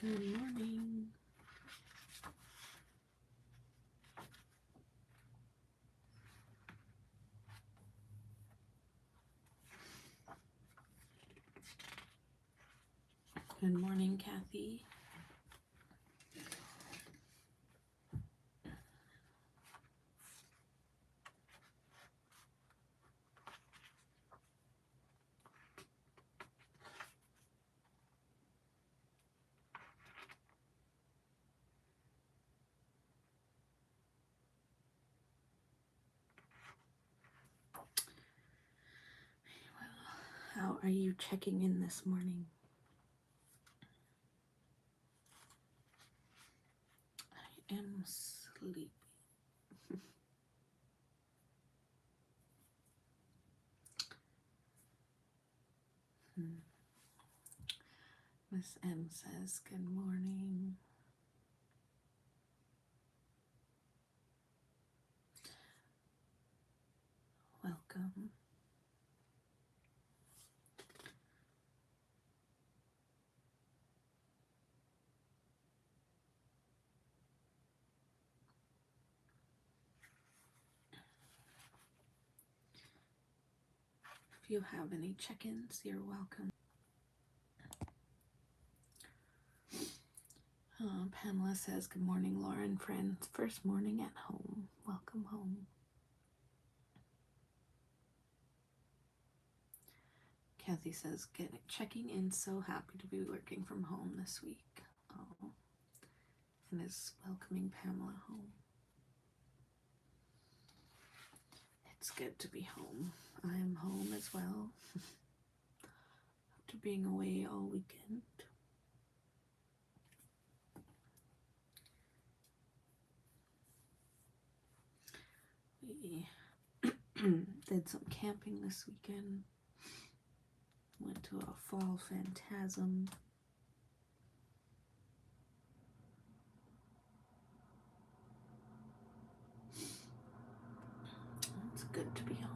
Good morning. Good morning, Kathy. How are you checking in this morning? I am sleepy. Miss M says, good morning. Welcome. If you have any check-ins, you're welcome. Pamela says, good morning, Lauren, friends. First morning at home. Welcome home. Kathy says, checking in, so happy to be working from home this week. Oh, and is welcoming Pamela home. It's good to be home. I am home as well after being away all weekend. We did some camping this weekend. Went to a fall phantasm. It's good to be home.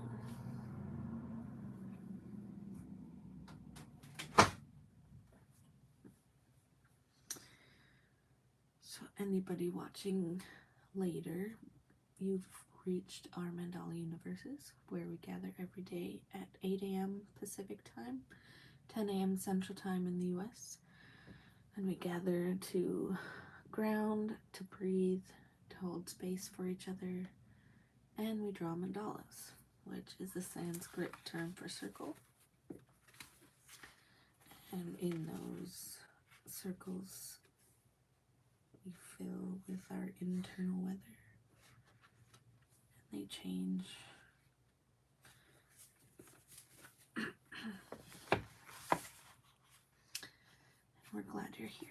So anybody watching later, you've reached our Mandala universes, where we gather every day at 8 a.m. Pacific time, 10 a.m. Central time in the US. And we gather to ground, to breathe, to hold space for each other, and we draw mandalas, which is the Sanskrit term for circle. And in those circles, we fill with our internal weather, and they change. We're glad you're here.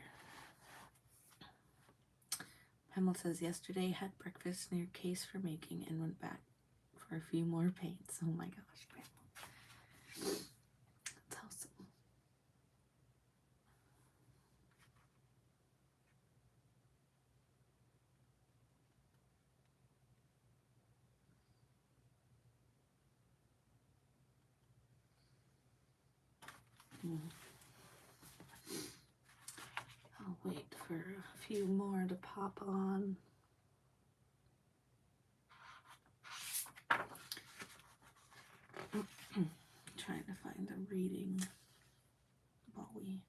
Pamela says, yesterday had breakfast near Case for Making and went back for a few more paints. Oh my gosh, Pamela. That's awesome. I'll wait for a few more to pop on. Trying to find a reading while we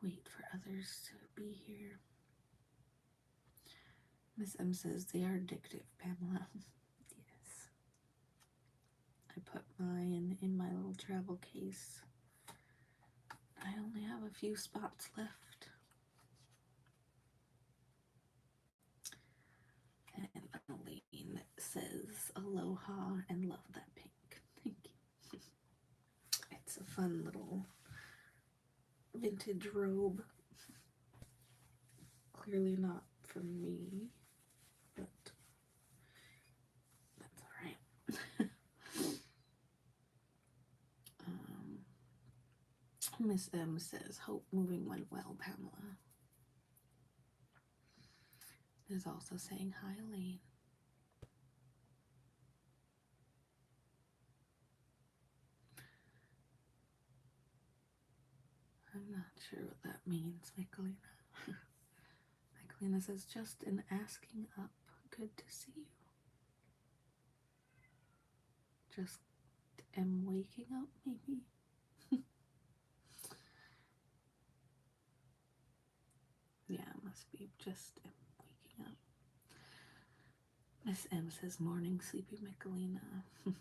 wait for others to be here. Miss M says they are addictive, Pamela. Yes. I put mine in my little travel case. I only have a few spots left. And Annalene says aloha and love that pink. Thank you. It's a fun little vintage robe. Clearly not from me, but that's alright. Miss M says, hope moving went well, Pamela. Is also saying hi, Elaine. I'm not sure what that means, Michelina. Michelina says, just in asking up. Good to see you. Just am waking up, maybe? Yeah, it must be just am waking up. Miss M says, morning, sleepy Michelina. And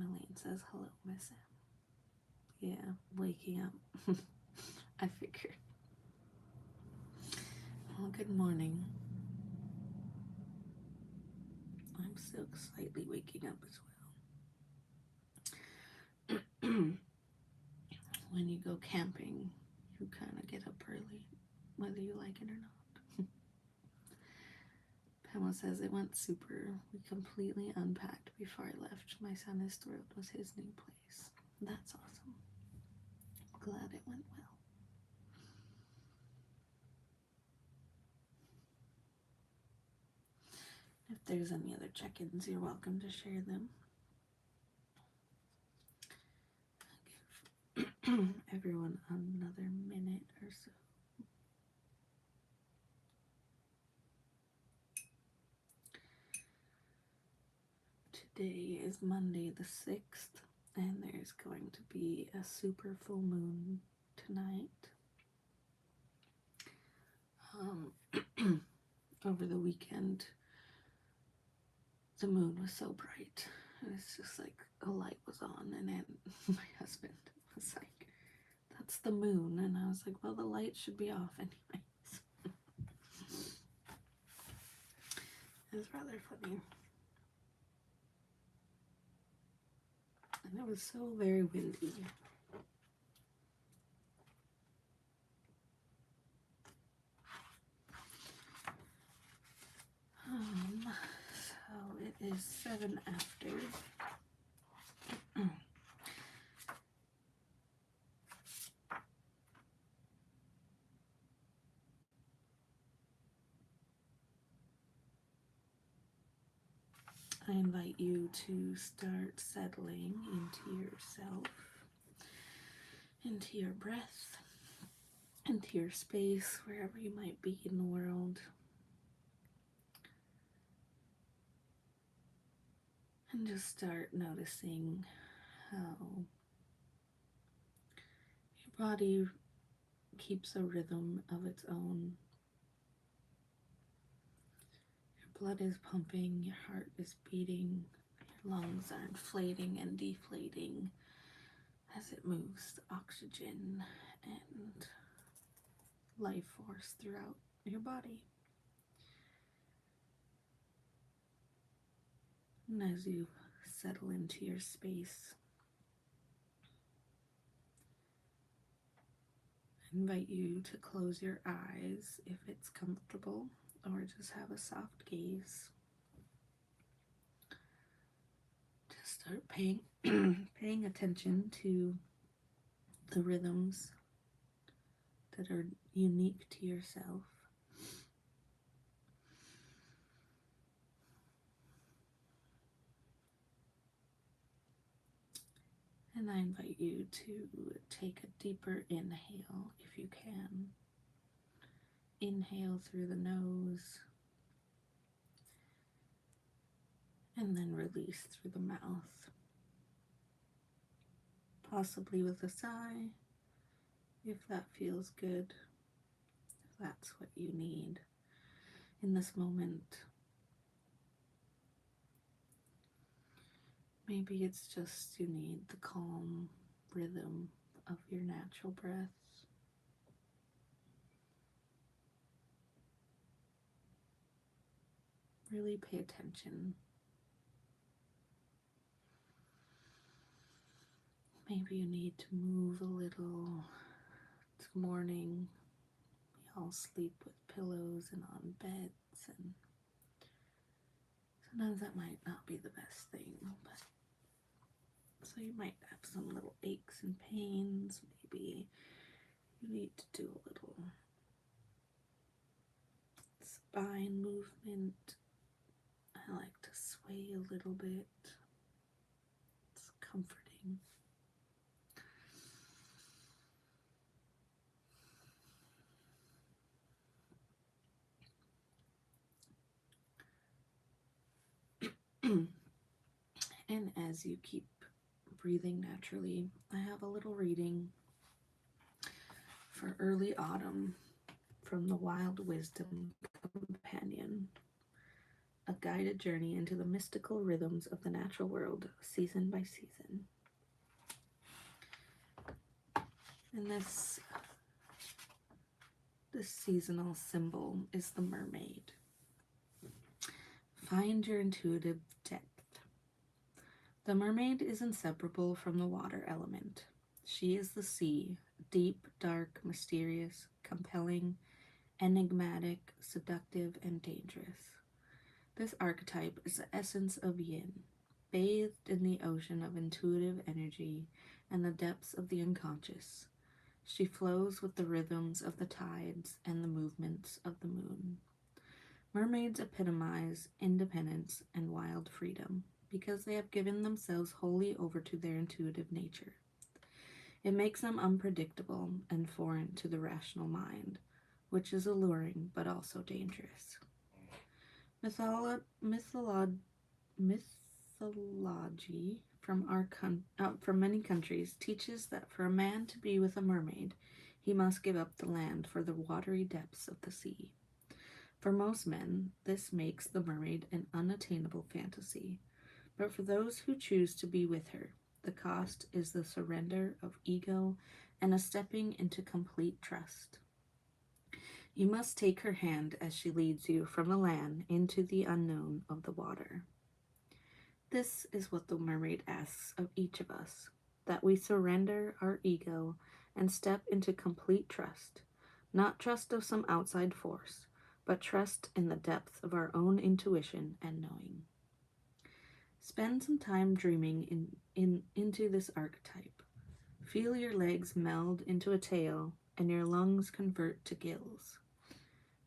Elaine says, hello, Miss M. Yeah, waking up. I figured. Well, good morning. I'm still slightly waking up as well. When you go camping, you kind of get up early, whether you like it or not. Pamela says, it went super. We completely unpacked before I left. My son is thrilled with his new place. That's awesome. Glad it went well. If there's any other check-ins, you're welcome to share them. I'll give everyone another minute or so. Today is Monday the 6th, and there's going to be a super full moon tonight. Over the weekend, the moon was so bright. It's just like a light was on, and then my husband was like, that's the moon. And I was like, well, the light should be off anyways. It was rather funny. And it was so very windy. So it is 7 after. I invite you to start settling into yourself, into your breath, into your space, wherever you might be in the world. And just start noticing how your body keeps a rhythm of its own. Your blood is pumping, your heart is beating, your lungs are inflating and deflating as it moves the oxygen and life force throughout your body. And as you settle into your space, I invite you to close your eyes if it's comfortable, or just have a soft gaze. Just start paying attention to the rhythms that are unique to yourself. And I invite you to take a deeper inhale if you can. Inhale through the nose and then release through the mouth. Possibly with a sigh, if that feels good, if that's what you need in this moment. Maybe it's just you need the calm rhythm of your natural breath. Really pay attention. Maybe you need to move a little. It's morning. We all sleep with pillows and on beds, and sometimes that might not be the best thing, but so you might have some little aches and pains. Maybe you need to do a little spine movement. I like to sway a little bit. It's comforting. as you keep breathing naturally, I have a little reading for early autumn from the Wild Wisdom Companion, a guided journey into the mystical rhythms of the natural world, season by season. And this seasonal symbol is the mermaid. Find your intuitive depth. The mermaid is inseparable from the water element. She is the sea, deep, dark, mysterious, compelling, enigmatic, seductive, and dangerous. This archetype is the essence of yin, bathed in the ocean of intuitive energy and the depths of the unconscious. She flows with the rhythms of the tides and the movements of the moon. Mermaids epitomize independence and wild freedom because they have given themselves wholly over to their intuitive nature. It makes them unpredictable and foreign to the rational mind, which is alluring but also dangerous. Mythology from many countries teaches that for a man to be with a mermaid, he must give up the land for the watery depths of the sea. For most men, this makes the mermaid an unattainable fantasy, but for those who choose to be with her, the cost is the surrender of ego and a stepping into complete trust. You must take her hand as she leads you from the land into the unknown of the water. This is what the mermaid asks of each of us, that we surrender our ego and step into complete trust, not trust of some outside force, but trust in the depth of our own intuition and knowing. Spend some time dreaming into this archetype. Feel your legs meld into a tail and your lungs convert to gills.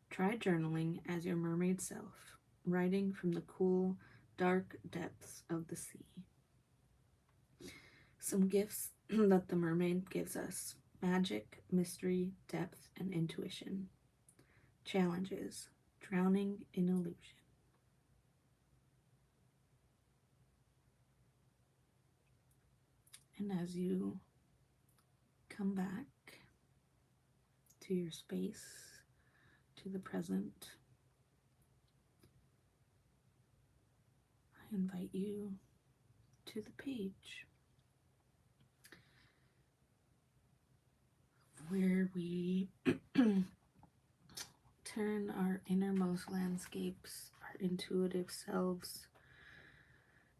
Try journaling as your mermaid self, writing from the cool, dark depths of the sea. Some gifts that the mermaid gives us: magic, mystery, depth, and intuition. Challenges: drowning in illusion. And as you come back to your space, to the present, I invite you to the page where we turn our innermost landscapes, our intuitive selves,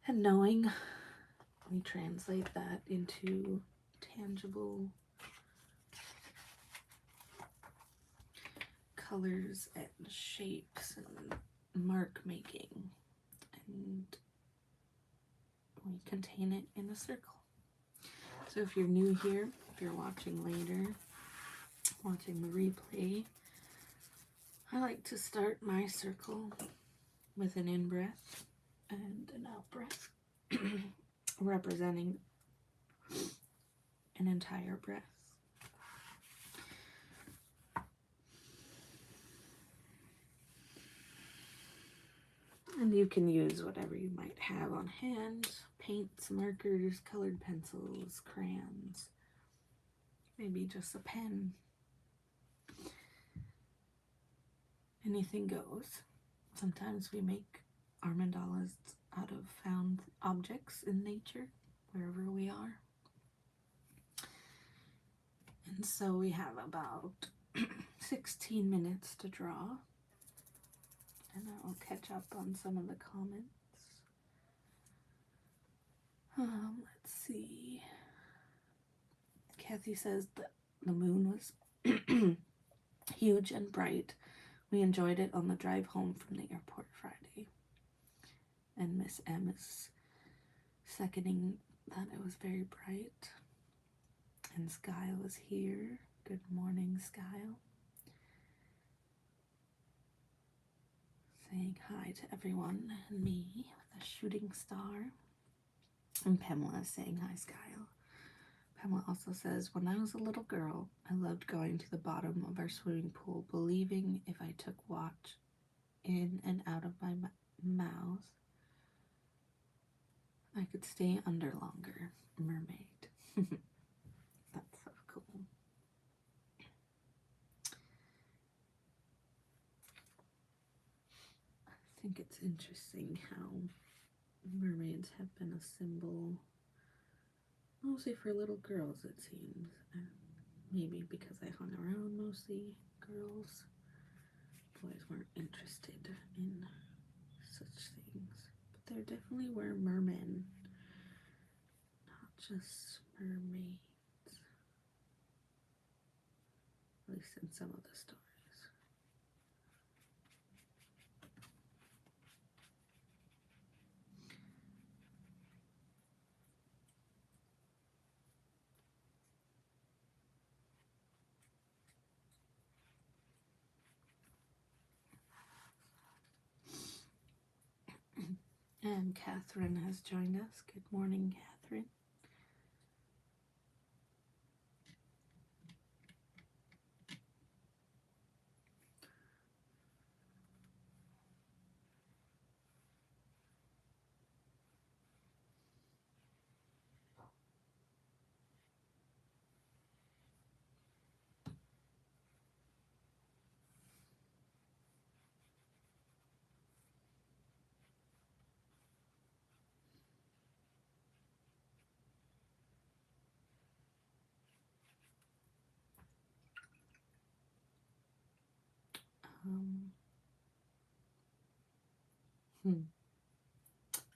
and knowing, we translate that into tangible colors and shapes and mark making, and we contain it in a circle. So if you're new here, if you're watching later, watching the replay, I like to start my circle with an in-breath and an out-breath, representing an entire breath. And you can use whatever you might have on hand: paints, markers, colored pencils, crayons, maybe just a pen. Anything goes. Sometimes we make our mandalas out of found objects in nature, wherever we are. And so we have about 16 minutes to draw. And I will catch up on some of the comments. Let's see. Kathy says that the moon was huge and bright. We enjoyed it on the drive home from the airport Friday. And Miss M is seconding that it was very bright. And Skyle is here. Good morning, Skyle. Saying hi to everyone and me with a shooting star. And Pamela is saying hi, Skyle. Pamela also says, when I was a little girl, I loved going to the bottom of our swimming pool, believing if I took watch in and out of my mouth, I could stay under longer. Mermaid. That's so cool. I think it's interesting how mermaids have been a symbol mostly for little girls, it seems. Maybe because I hung around mostly girls. Boys weren't interested in such things. But there definitely were mermen, not just mermaids. At least in some of the stories. And Catherine has joined us. Good morning, Catherine.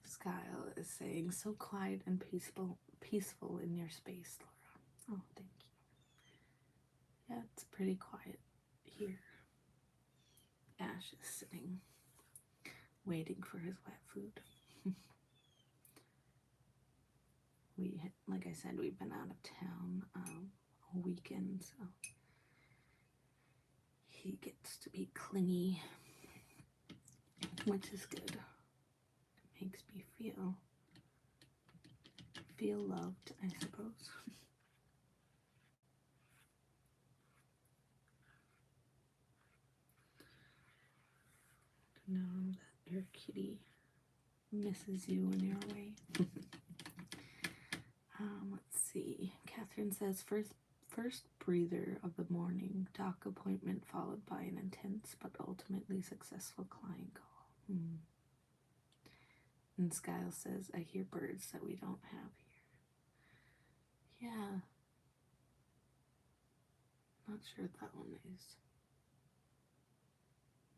Skyle is saying, so quiet and peaceful in your space, Laura. Oh, thank you. Yeah, it's pretty quiet here. Ash is sitting, waiting for his wet food. Like I said, we've been out of town a weekend, so he gets to be clingy, which is good. It makes me feel loved, I suppose. To know that your kitty misses you when you're away. Let's see. Catherine says, first breather of the morning, doc appointment followed by an intense but ultimately successful client call. And Skyle says, I hear birds that we don't have here. Yeah. Not sure what that one is.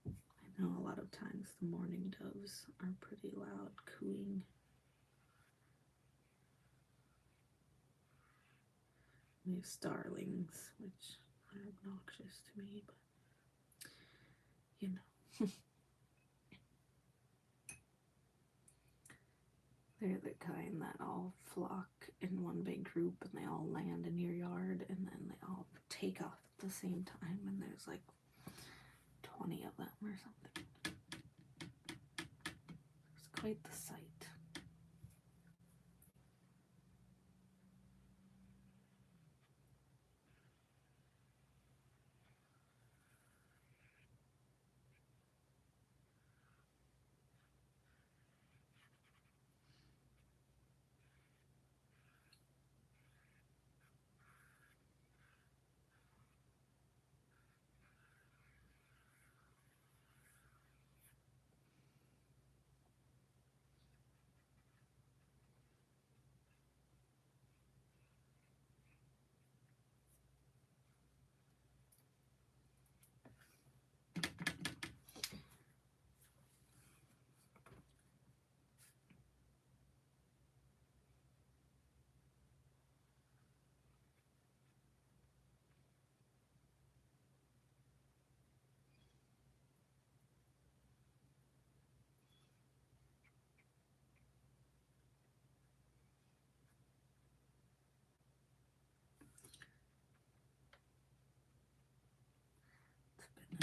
I know a lot of times the mourning doves are pretty loud cooing. We have starlings, which are obnoxious to me, but you know. They're the kind that all flock in one big group and they all land in your yard and then they all take off at the same time and there's like 20 of them or something. It's quite the sight.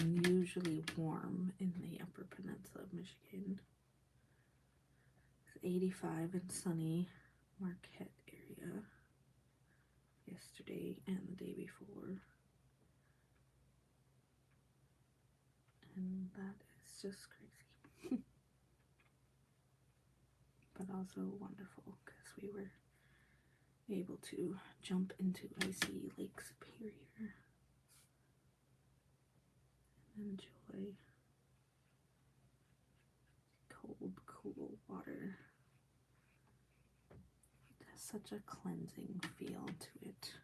Unusually warm in the Upper Peninsula of Michigan. It's 85 and sunny Marquette area yesterday and the day before. And that is just crazy. but also wonderful because we were able to jump into icy Lake Superior and enjoy cold, cool water. It has such a cleansing feel to it.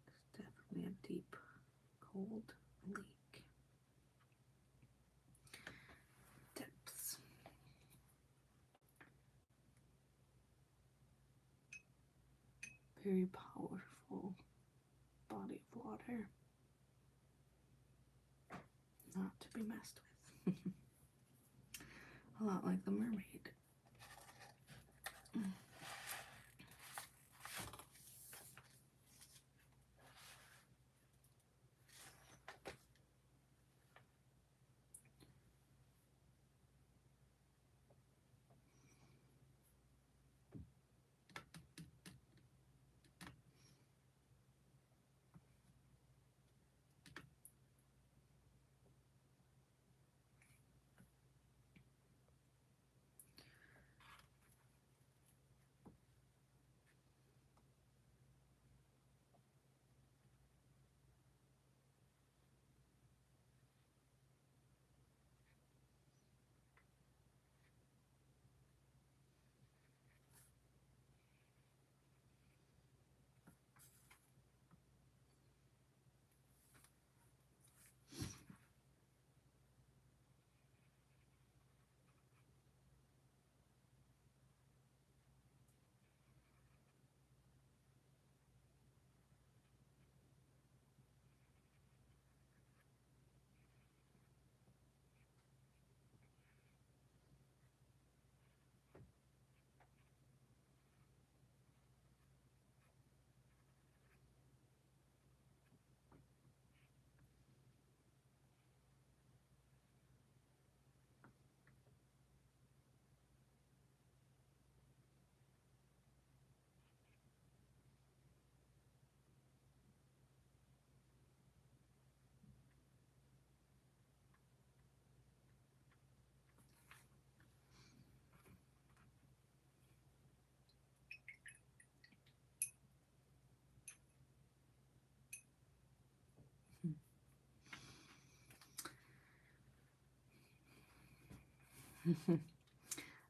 It's definitely a deep, cold lake. Depths. Very powerful body of water. Not to be messed with. A lot like the mermaid.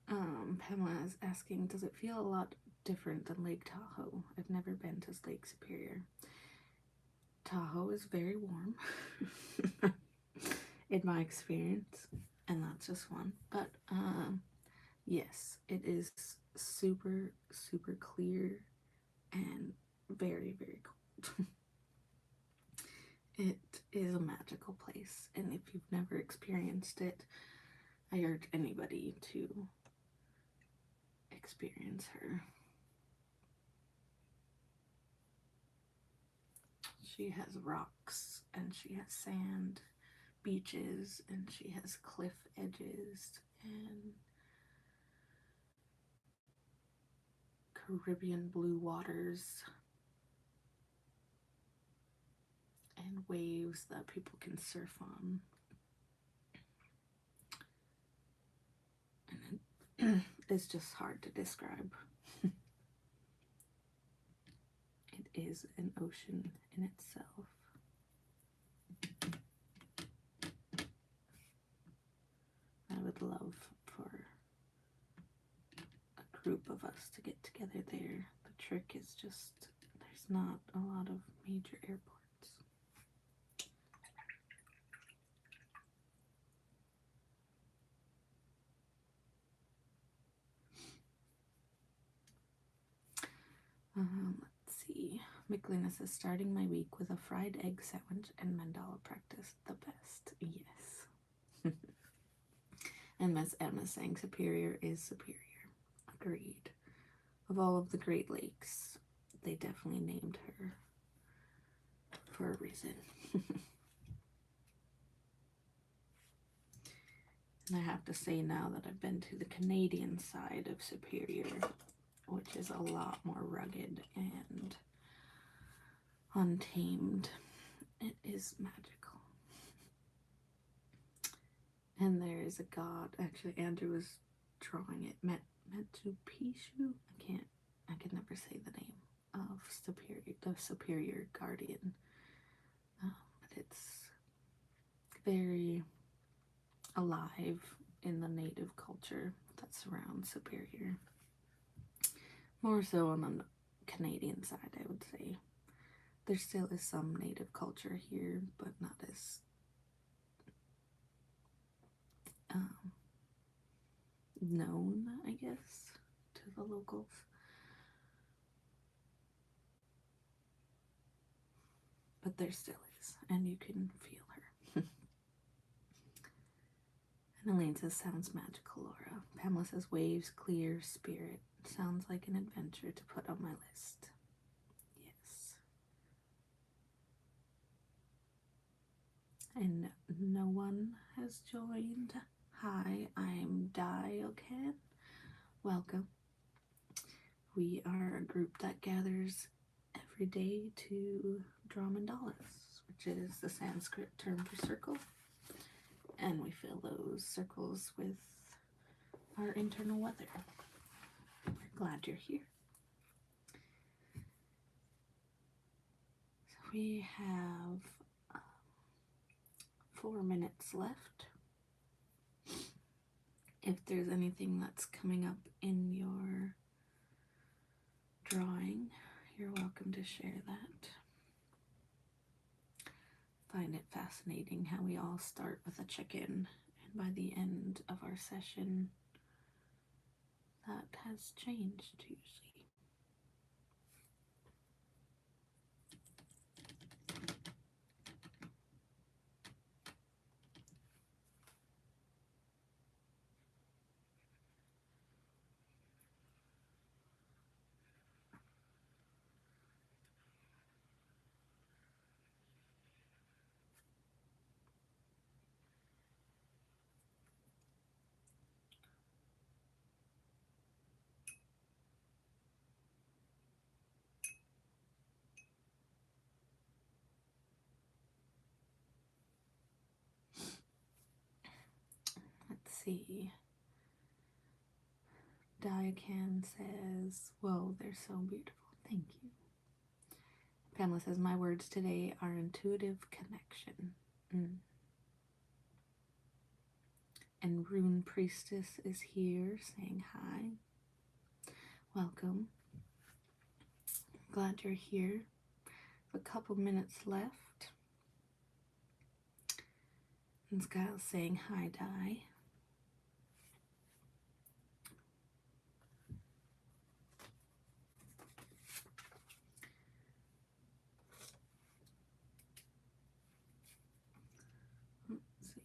Pamela is asking, does it feel a lot different than Lake Tahoe? I've never been to Lake Superior. Tahoe is very warm in my experience, and that's just one. But yes, it is super, super clear and very, very cold. It is a magical place, and if you've never experienced it, I urge anybody to experience her. She has rocks, and she has sand, beaches, and she has cliff edges, and Caribbean blue waters, and waves that people can surf on. And it's just hard to describe. It is an ocean in itself. I would love for a group of us to get together there. The trick is just there's not a lot of major airports. Let's see. McLinnis is starting my week with a fried egg sandwich and mandala practice. The best. Yes. And Miss Emma saying Superior is superior. Agreed. Of all of the Great Lakes, they definitely named her for a reason. And I have to say now that I've been to the Canadian side of Superior, which is a lot more rugged and untamed, it is magical. And there is a god. Actually, Andrew was drawing it. Metupishu. I can never say the name of the superior guardian. But it's very alive in the native culture that surrounds Superior. More so on the Canadian side, I would say. There still is some native culture here, but not as known, I guess, to the locals. But there still is, and you can feel her. And Elaine says, sounds magical, Laura. Pamela says, waves, clear, spirit. Sounds like an adventure to put on my list. Yes. And no one has joined. Hi, I'm Diocan. Welcome. We are a group that gathers every day to draw mandalas, which is the Sanskrit term for circle. And we fill those circles with our internal weather. We're glad you're here. So we have 4 minutes left. If there's anything that's coming up in your drawing, you're welcome to share that. Find it fascinating how we all start with a check-in, and by the end of our session, that has changed usually. Let's see. Diacan says, whoa, they're so beautiful. Thank you. Pamela says, my words today are intuitive connection. And Rune Priestess is here saying hi. Welcome. Glad you're here. A couple minutes left. And Skyle's saying hi, Di. Let's see.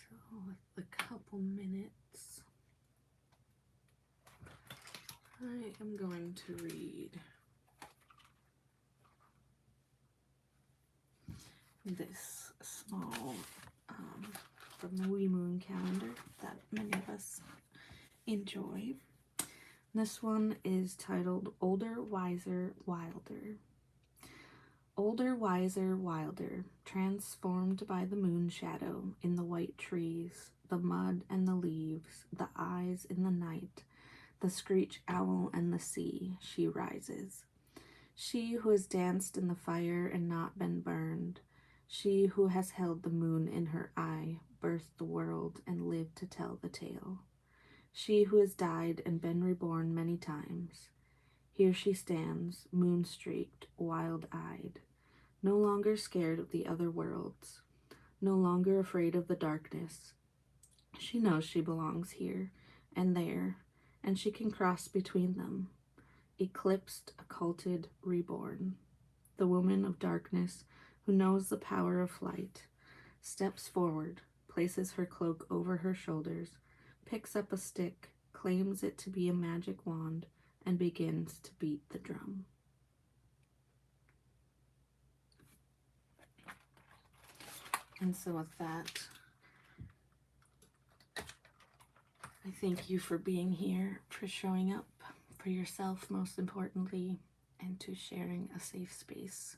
So with a couple minutes, I am going to read this small from the Wee Moon calendar that many of us enjoy. This one is titled Older, Wiser, Wilder. Older, wiser, wilder, transformed by the moon shadow in the white trees, the mud and the leaves, the eyes in the night, the screech owl and the sea, she rises. She who has danced in the fire and not been burned, she who has held the moon in her eye, birthed the world and lived to tell the tale. She who has died and been reborn many times. Here she stands, moon-streaked, wild-eyed, no longer scared of the other worlds, no longer afraid of the darkness. She knows she belongs here and there, and she can cross between them. Eclipsed, occulted, reborn. The woman of darkness who knows the power of flight, steps forward, places her cloak over her shoulders, picks up a stick, claims it to be a magic wand, and begins to beat the drum. And so with that, I thank you for being here, for showing up for yourself, most importantly, and to sharing a safe space.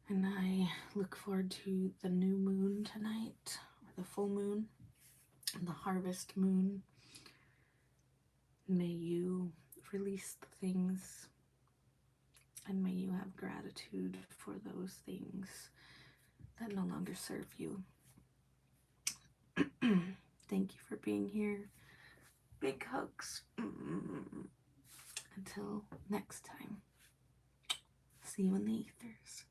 And I look forward to the new moon tonight, or the full moon, and the harvest moon. May you release the things, and may you have gratitude for those things that no longer serve you. Thank you for being here. Big hugs. Until next time. See you in the ethers.